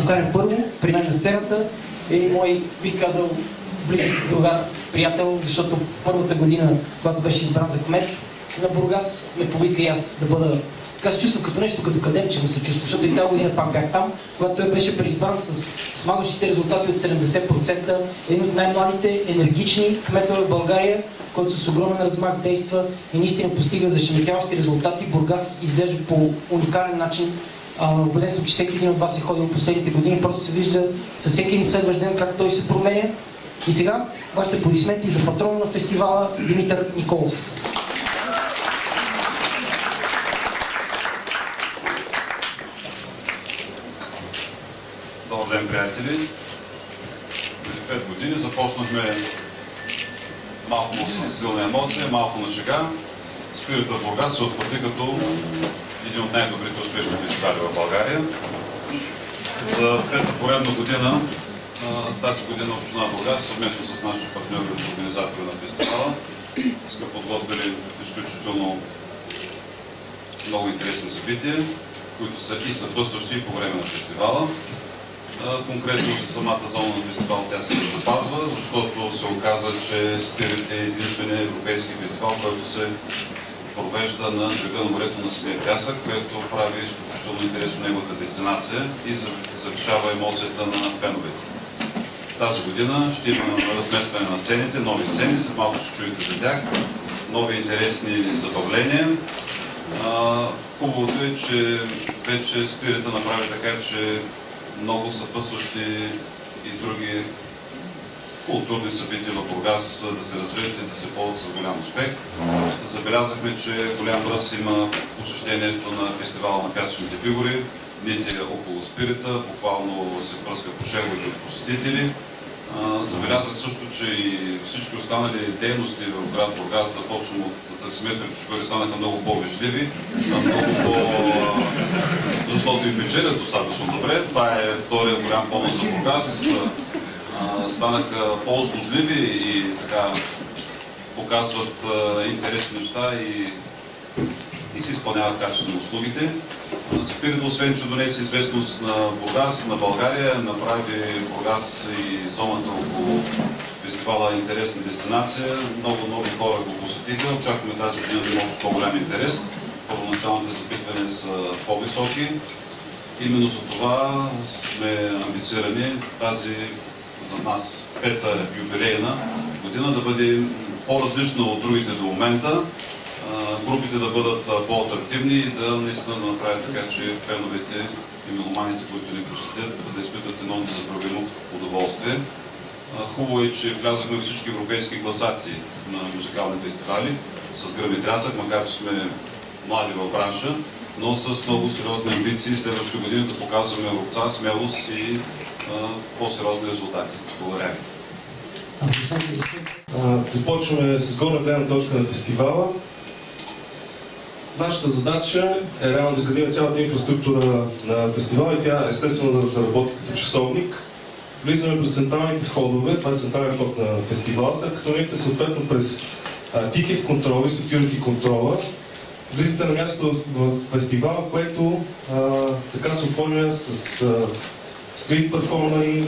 поканен първо при мен на сцената е мой, бих казал, близък другар, приятел, защото първата година, когато беше избран за кмет на Бургас, ме повика и аз да бъда. Така се чувствам като нещо, като академче му се чувствам, защото и тази година пак бях там, когато той беше преизбран с смазващите резултати от 70%, един от най-младите, енергични кметове в България, който с огромен размах действа и наистина постига зашеметяващи резултати. Бургас изглежда по уникален начин. Убеден съм, че всеки един от вас е ходил последните години, просто се вижда със всеки един следващ ден как той се променя. И сега вашите аплодисменти за патрона на фестивала Димитър Николов. Добър ден, приятели! Преди 5 години започнахме малко с силна емоция, малко на шега. Спирита в Бургас се утвърди като един от най-добрите успешни фестивали в България. За пета поредна година, тази година община Бургас, съвместно с нашите партньори и организатори на фестивала, сме подготвили изключително много интересни събития, които са и съпътстващи по време на фестивала. Конкретно самата зона на фестивал тя се запазва, защото се оказа, че Спирит е единственият европейски фестивал, който се провежда на брега на морето на самия пясък, което прави изключително интересно неговата дестинация и завишава емоцията на феновете. Тази година ще има разместване на сцените, нови сцени, след малко ще чуете за тях, нови интересни забавления. Хубавото е, че вече Спирита направи така, че много съпътстващи и други културни събития в Бургас да се развият и да се ползват с голям успех. Забелязахме, че голям ръст има посещението на фестивала на пясъчните фигури. Дните около Спирита, буквално се пръскат по шеговете от посетители. Забелязах също, че и всички останали дейности в град Бургас, започвам от таксиметрите шофьори, станаха много по-вежливи, защото и печелят достатъчно добре. Това е втория голям бонус за Бургас. Станаха по-услужливи и така показват интересни неща и се изпълняват качествено услугите. Спирит, освен че донесе известност на Бургас, на България, направи Бургас и зоната около фестивала интересна дестинация. Много нови хора го посетиха. Очакваме тази година да има още по-голям интерес. Първоначалните запитвания са по-високи. Именно за това сме амбицирани тази за нас пета юбилейна година да бъде по-различна от другите до момента. Групите да бъдат по-атрактивни и да наистина да направят така, че феновете и меломаните, които ни посетят, да изпитат едно незабравимо удоволствие. Хубаво е, че влязахме в всички европейски класации на музикални фестивали с гръм и трясък, макар че сме млади в бранша, но с много сериозни амбиции следващите години да показваме родца, смелост и по-сериозни резултати. Благодаря ви. Започваме с горна гледна точка на фестивала. Нашата задача е реално да изградим цялата инфраструктура на фестивала и тя естествено да заработи като часовник. Влизаме през централните входове, това е централен вход на фестивала, след като минете съответно през тикет контрола и security контрола. Влизате на място в фестивала, което така се оформя с стрит перформери,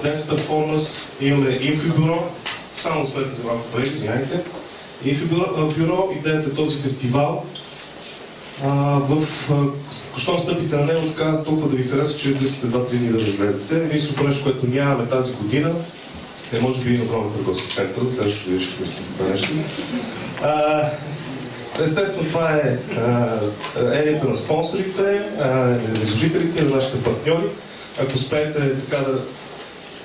денс перформанс, имаме инфобюро, само смете за малко пари, извиняйте. Инфобюро, идеята е този фестивал. Щом стъпите на него, така толкова да ви хареса, че близките 2-3 дни да излезете. Единственото нещо, което нямаме тази година, е може би и на търговски център, следващото ви ще помислим за това нещо. Естествено, това е ерията на спонсорите, на служителите и на нашите партньори. Ако успеете така да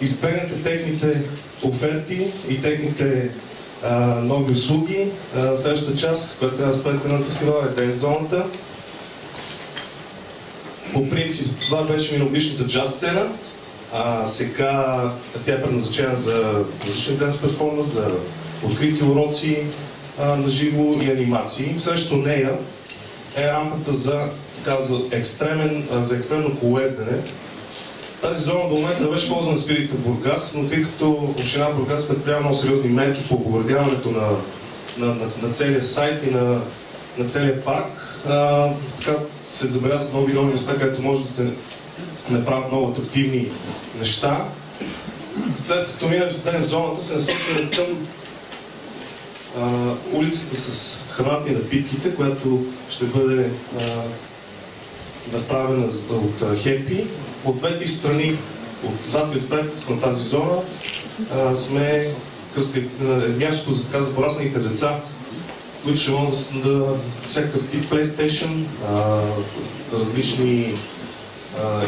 избегнете техните оферти и техните нови услуги, следващата част, която трябва да спрете на фестивала е Денс зоната. По принцип, това беше миналогодишната джаз сцена. Сега тя е предназначена за различен денс перформанс, за открити уроци на живо и анимации. Срещу нея е рампата за екстремно колоездене. Тази зона до момента не беше ползвана на Спирит в Бургас, но тъй като община Бургас предприема много сериозни мерки по обоградяването на целия сайт и на целия парк, така се забелязват нови места, където може да се направят много атрактивни неща. След като минат ден зоната, се насочваме към улицата с храната и напитките, която ще бъде направена от Хепи. От двете страни, отзад и отпред на тази зона, сме мястото за така за порасналите деца, които ще могат да всякакъв тип PlayStation, различни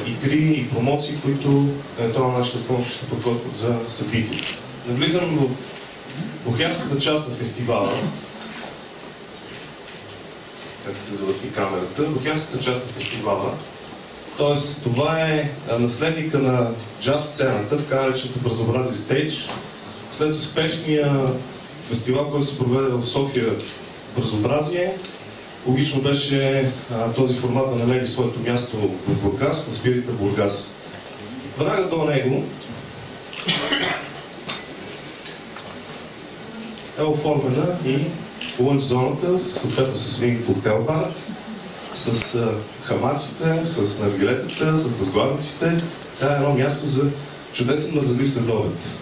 игри и промоции, които евентуално нашите спонсори ще подготвят за събитието. Навлизам в бохемската част на фестивала. Как се завърти камерата. Бохемската част на фестивала. Тоест, това е наследника на джаз сцената, така наречената Бразобразие стейдж. След успешния фестивал, който се проведе в София, Бразобразие, логично беше този формат да намери своето място в Бургас, на Спирита Бургас. Веднага до него е оформена и лънч зоната, съответно с свинг коктейл бар, с хамаците, с наргилетата, с възглавниците. Това е едно място за чудесен мързави следобед.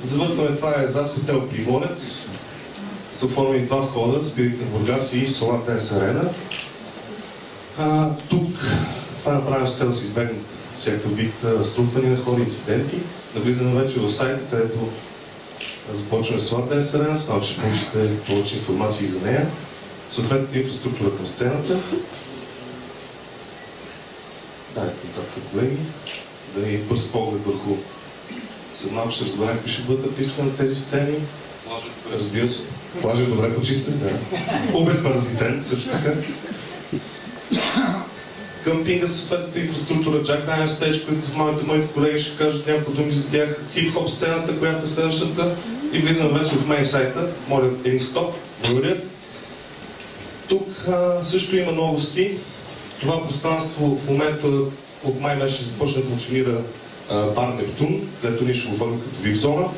Завъртаме, това е зад хотел Приморец. Са оформени два входа, Спирита Бургас и Солар Денс Арена. Тук това е направено с цел да се избегнат всякакъв вид струпване на хора и инциденти. Навлизаме вече в сайта, където започваме Солар Денс Арена, само ще получите повече информация и за нея. Съответната инфраструктура към сцената. Дайте нататък, колеги, да ни бърз поглед върху. След малко ще разберем какви ще бъдат артистите на тези сцени. Разбира се. Плажът е добре почистен, да. Обезпаразитен, също така. Къмпинга, съответната инфраструктура, Jack Daniels Stage, които моите колеги ще кажат няколко думи за тях, хип-хоп сцената, която е следващата, и влизаме вече в мейн сайта. Моля, един стоп. Благодаря. Тук също има новости. Това пространство в момента от май месец започне да функционира бар Нептун, където ние ще го оформим като VIP зона.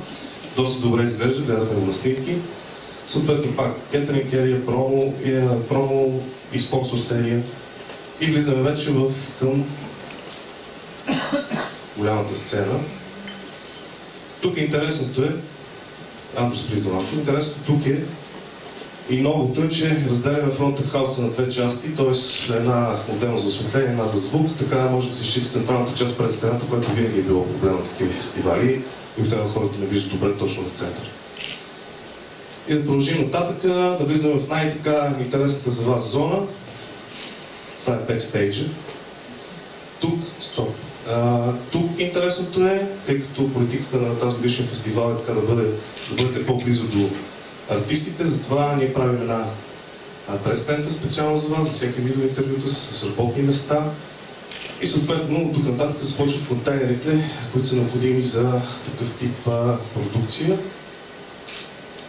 Доста добре изглежда, гледахме го на снимки. Съответно пак кетеринг серия, промо и спонсор серия. И влизаме вече към голямата сцена. Тук интересното е, интересното тук е и новото е, че разделяме фронта в хауса на две части, т.е. една отделна за осветление, една за звук, така може да се изчисти централната част пред сцената, което винаги е било проблем на такива фестивали, които хората не виждат добре точно в център. И да продължим нататък, да влизаме в най-така интересната за вас зона. Това е бекстейджа. Тук интересното е, тъй като политиката на тази годишния фестивал е така да бъдете по-близо до артистите, затова ние правим една прес-тента специално за вас, за всеки видео интервюта с работни места. И съответно тук нататък започват контейнерите, които са необходими за такъв тип продукция.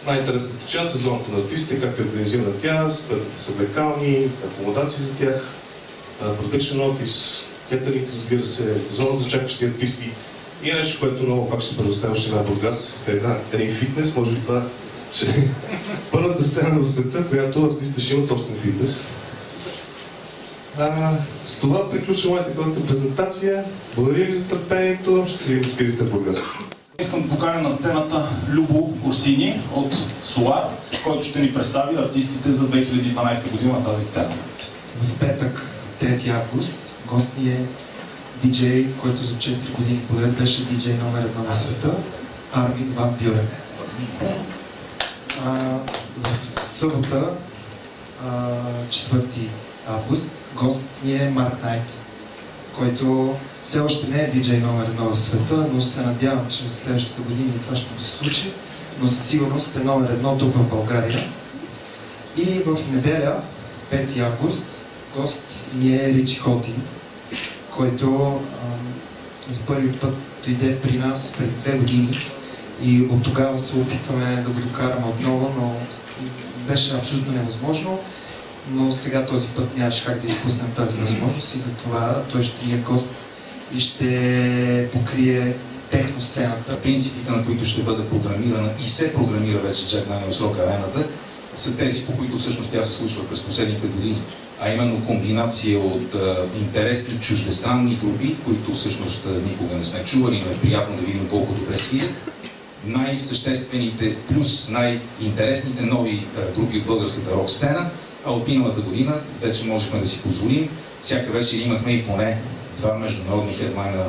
Най-интересната част е зоната на артистите, как е организирана тя, съответните съблекални, акомодации за тях, production office, кетеринг, разбира се, зона за чакащи артисти и нещо, което много пак ще предоставяше на Бургас, един фитнес, може би това ще е първата сцена в света, която артистите ще имат собствен фитнес. С това приключва моята кратка презентация. Благодаря ви за търпението. Ще се видим с Спирита Бургас. Искам да поканя на сцената Любо Урсини от Солар, който ще ни представи артистите за 2012 година на тази сцена. В петък, 3 август, гост ни е диджей, който за 4 години подред беше диджей номер 1 на света, Армин Ван Бюрен. В събота, 4 август, гост ни е Марк Найт, който все още не е диджей номер 1 в света, но се надявам, че в следващите години това ще го се случи, но със сигурност е номер 1 тук в България. И в неделя, 5 август, гост ни е Ричи Хотин, който за първи път дойде при нас преди 2 години и от тогава се опитваме да го докараме отново, но беше абсолютно невъзможно. Но сега този път нямаше как да изпуснем тази възможност и затова той ще ни е гост и ще покрие техно сцената. Принципите, на които ще бъде програмирана и се програмира вече Jack Daniels Rock Арената, са тези, по които всъщност тя се случва през последните години. а именно комбинация от интересни чуждестранни групи, които всъщност никога не сме чували, но е приятно да видим колко добре свият. Най-съществените плюс най-интересните нови групи от българската рок сцена, а от миналата година вече можехме да си позволим. Всяка вечер имахме и поне 2 международни хедлайнера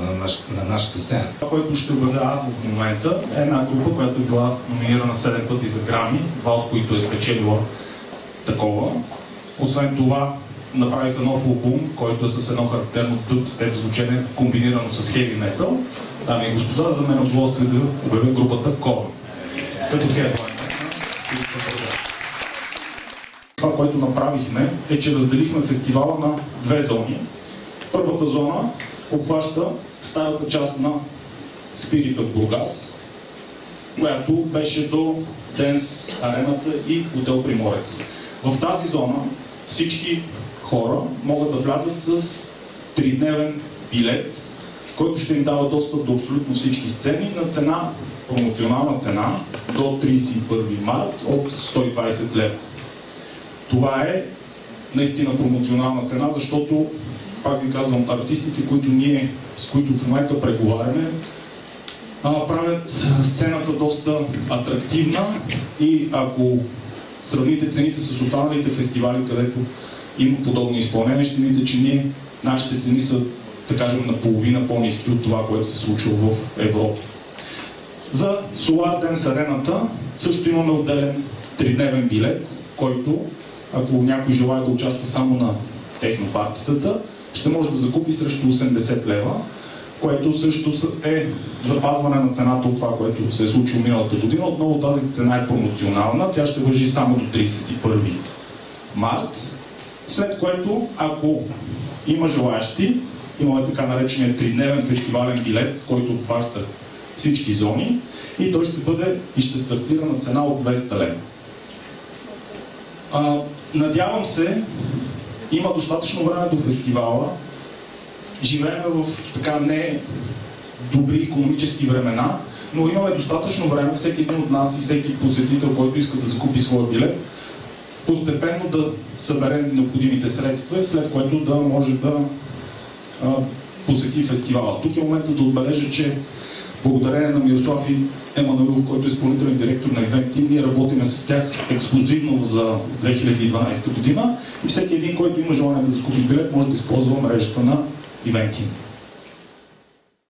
на нашата сцена. Това, което ще бъда аз в момента, е една група, която е била номинирана 7 пъти за Грами, 2 от които е спечелила такова. Освен това, направиха нов албум, който е с едно характерно дъбстеп звучене, комбинирано с хеви метал. Дами и господа, за мен е удоволствие да обявя групата Корн като хедлайнер. Това, което направихме, е, че разделихме фестивала на 2 зони. Първата зона обхваща старата част на Спирита в Бургас, която беше до Денс арената и хотел Приморец. В тази зона всички хора могат да влязат с 3-дневен билет, който ще им дава достъп до абсолютно всички сцени на цена, промоционална цена до 31 март от 120 лева. Това е наистина промоционална цена, защото, пак ви казвам, артистите, с които в момента преговаряме, правят сцената доста атрактивна и ако сравните цените с останалите фестивали, където има подобни изпълнения, ще видите, че нашите цени са, да кажем, наполовина по-ниски от това, което се случва в Европа. За Solar Dance арената също имаме отделен 3-дневен билет, който, ако някой желая да участва само на технопартитата, ще може да закупи срещу 80 лева, което също е запазване на цената от това, което се е случило миналата година. Отново тази цена е промоционална, тя ще важи само до 31 март, след което, ако има желаящи, имаме така наречения 3-дневен фестивален билет, който обхваща всички зони и той ще бъде и ще стартира на цена от 200 лева. Надявам се, има достатъчно време до фестивала. Живеем в така не добри икономически времена, но имаме достатъчно време, всеки един от нас и всеки посетител, който иска да закупи своя билет, постепенно да събере необходимите средства, след което да може да посети фестивала. Тук е момента да отбележа, че благодарение на Мирослав и Емануилов, който е изпълнителен директор на Event Team, ние работиме с тях ексклузивно за 2012 година и всеки един, който има желание да закупи билет, може да използва мрежата на Event Team.